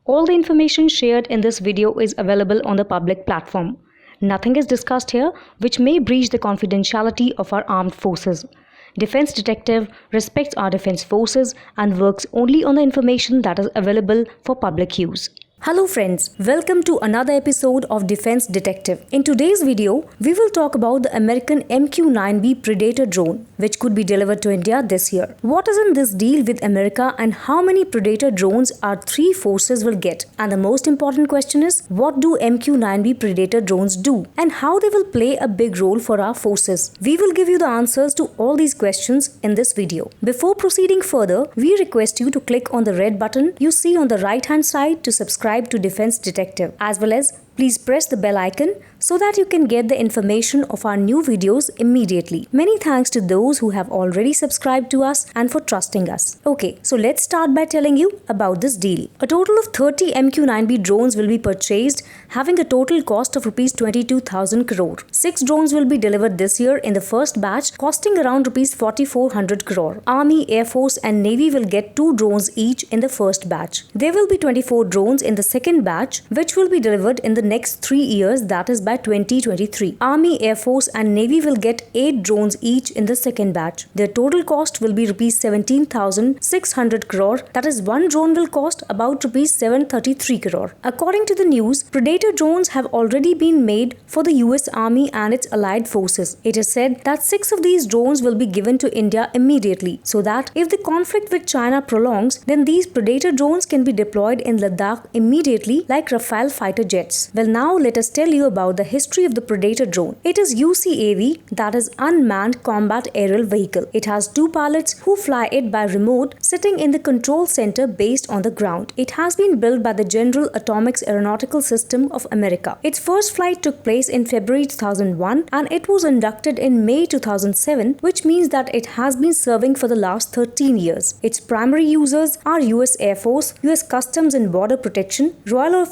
All the information shared in this video is available on the public platform. Nothing is discussed here which may breach the confidentiality of our armed forces. Defense Detective respects our defense forces and works only on the information that is available for public use. Hello friends, welcome to another episode of Defense Detective. In today's video, we will talk about the American MQ-9B Predator drone, which could be delivered to India this year. What is in this deal with America and how many Predator drones our three forces will get? And the most important question is, what do MQ-9B Predator drones do? And how they will play a big role for our forces? We will give you the answers to all these questions in this video. Before proceeding further, we request you to click on the red button you see on the right hand side to subscribe to Defense Detective, as well as please press the bell icon so that you can get the information of our new videos immediately. Many thanks to those who have already subscribed to us and for trusting us. Okay, so let's start by telling you about this deal. A total of 30 MQ-9B drones will be purchased, having a total cost of Rs 22,000 crore. 6 drones will be delivered this year in the first batch, costing around Rs 4,400 crore. Army, Air Force and Navy will get 2 drones each in the first batch. There will be 24 drones in the second batch, which will be delivered in the next 3 years, that is by 2023. Army, Air Force and Navy will get 8 drones each in the second batch. Their total cost will be Rs 17,600 crore, that is one drone will cost about Rs 733 crore. According to the news, Predator drones have already been made for the US Army and its allied forces. It is said that 6 of these drones will be given to India immediately, so that if the conflict with China prolongs, then these Predator drones can be deployed in Ladakh immediately like Rafale fighter jets. Well, now let us tell you about the history of the Predator drone. It is UCAV, that is Unmanned Combat Aerial Vehicle. It has 2 pilots who fly it by remote, sitting in the control center based on the ground. It has been built by the General Atomics Aeronautical System of America. Its first flight took place in February 2001 and it was inducted in May 2007, which means that it has been serving for the last 13 years. Its primary users are US Air Force, US Customs and Border Protection, Royal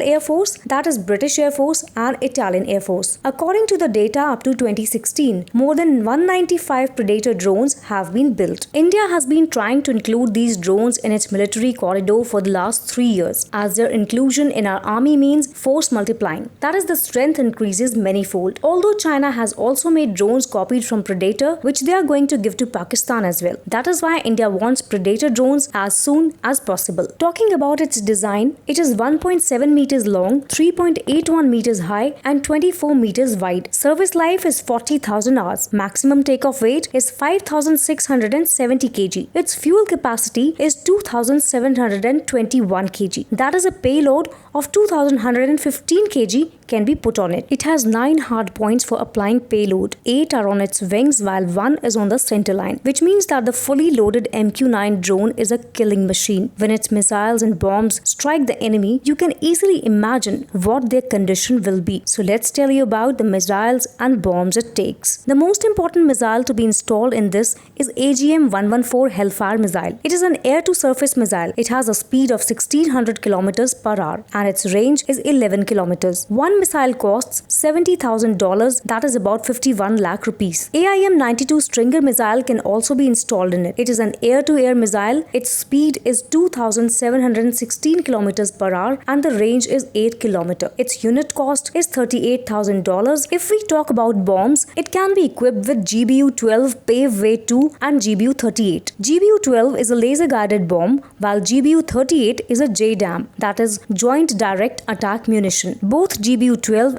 Air Force, that is British Air Force and Italian Air Force. According to the data up to 2016, more than 195 Predator drones have been built. India has been trying to include these drones in its military corridor for the last 3 years, as their inclusion in our army means force multiplying. That is, the strength increases manyfold. Although China has also made drones copied from Predator, which they are going to give to Pakistan as well. That is why India wants Predator drones as soon as possible. Talking about its design, it is 1.7 meters long, 3.81 meters high and 24 meters wide. Service life is 40,000 hours. Maximum takeoff weight is 5,670 kg. Its fuel capacity is 2,721 kg. That is, a payload of 2,115 kg can be put on it. It has 9 hard points for applying payload. 8 are on its wings while 1 is on the center line, which means that the fully loaded MQ-9 drone is a killing machine. When its missiles and bombs strike the enemy, you can easily imagine what their condition will be. So let's tell you about the missiles and bombs it takes. The most important missile to be installed in this is AGM-114 Hellfire missile. It is an air-to-surface missile. It has a speed of 1600 km per hour and its range is 11 km. One missile costs $70,000, that is about 51 lakh rupees. AIM-92 Stinger missile can also be installed in it. It is an air-to-air missile. Its speed is 2,716 km per hour and the range is 8 km. Its unit cost is $38,000. If we talk about bombs, it can be equipped with GBU-12 Pave Way 2 and GBU-38. GBU-12 is a laser-guided bomb, while GBU-38 is a JDAM, that is Joint Direct Attack Munition. Both GBU-12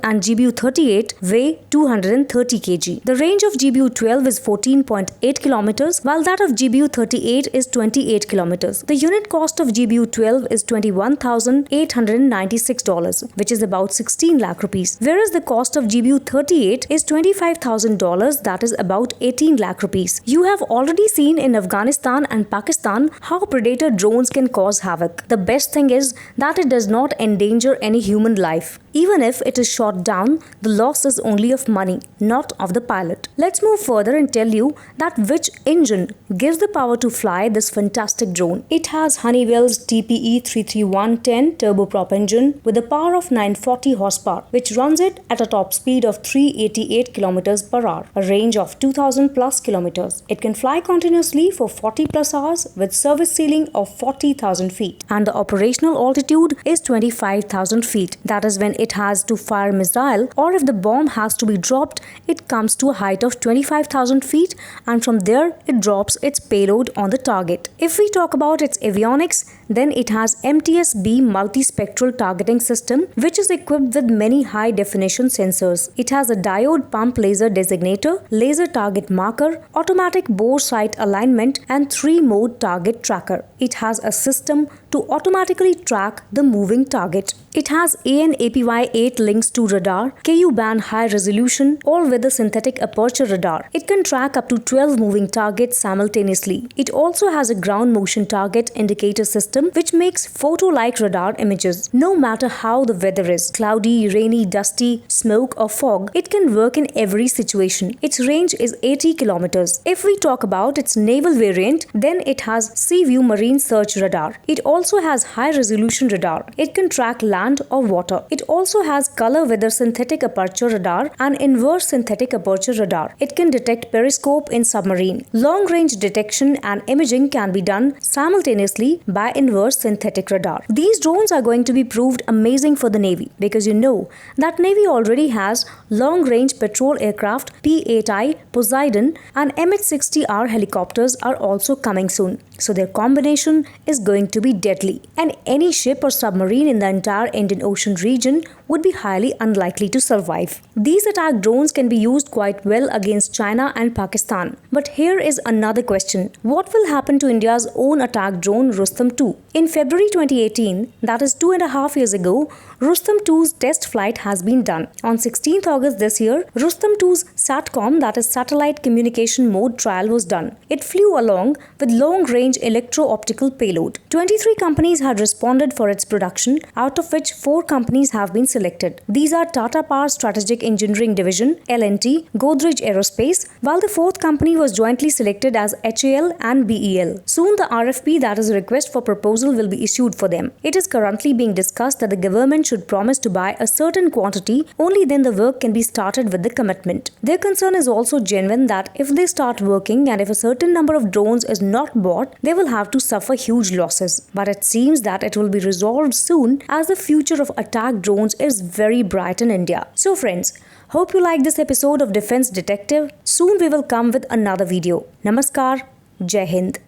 and GBU-38 weigh 230 kg. The range of GBU-12 is 14.8 km, while that of GBU-38 is 28 km. The unit cost of GBU-12 is $21,896, which is about 16 lakh rupees, whereas the cost of GBU-38 is $25,000, that is about 18 lakh rupees. You have already seen in Afghanistan and Pakistan how Predator drones can cause havoc. The best thing is that it does not endanger any human life. Even if it is shot down, the loss is only of money, not of the pilot. Let's move further and tell you that which engine gives the power to fly this fantastic drone. It has Honeywell's TPE 33110 turboprop engine with a power of 940 horsepower, which runs it at a top speed of 388 km per hour, a range of 2000 plus kilometers. It can fly continuously for 40 plus hours with service ceiling of 40,000 feet, and the operational altitude is 25,000 feet. That is when it has to fire missile, or if the bomb has to be dropped, it comes to a height of 25,000 feet, and from there it drops its payload on the target. If we talk about its avionics, then it has MTS-B multispectral targeting system, which is equipped with many high-definition sensors. It has a diode pump laser designator, laser target marker, automatic bore sight alignment, and 3-mode target tracker. It has a system to automatically track the moving target. It has AN/APY-8 links to radar, Ku-band high resolution, all with a synthetic aperture radar. It can track up to 12 moving targets simultaneously. It also has a ground motion target indicator system, which makes photo-like radar images. No matter how the weather is, cloudy, rainy, dusty, smoke or fog, it can work in every situation. Its range is 80 kilometers. If we talk about its naval variant, then it has Seaview Marine Search Radar. It also has high-resolution radar. It can track land or water. It also has color weather synthetic aperture radar and inverse synthetic aperture radar. It can detect periscope in submarine. Long-range detection and imaging can be done simultaneously by inverse synthetic radar. These drones are going to be proved amazing for the Navy, because you know that Navy already has long-range patrol aircraft P-8I, Poseidon and MH-60R helicopters are also coming soon. So their combination is going to be deadly, and any ship or submarine in the entire Indian Ocean region would be highly unlikely to survive. These attack drones can be used quite well against China and Pakistan. But here is another question. What will happen to India's own attack drone Rustam 2? In February 2018, that is 2.5 years ago, Rustam 2's test flight has been done. On 16th August this year, Rustam 2's SATCOM, that is satellite communication mode trial, was done. It flew along with long-range electro-optical payload. 23 companies had responded for its production, out of which 4 companies have been selected. These are Tata Power Strategic Engineering Division, L&T, Godrej Aerospace, while the 4th company was jointly selected as HAL and BEL. Soon the RFP, that is a request for proposal, will be issued for them. It is currently being discussed that the government should promise to buy a certain quantity, only then the work can be started with the commitment. Their concern is also genuine that if they start working and if a certain number of drones is not bought, they will have to suffer huge losses. But it seems that it will be resolved soon, as the future of attack drones is very bright in India. So friends, hope you like this episode of Defense Detective. Soon we will come with another video. Namaskar, Jai Hind.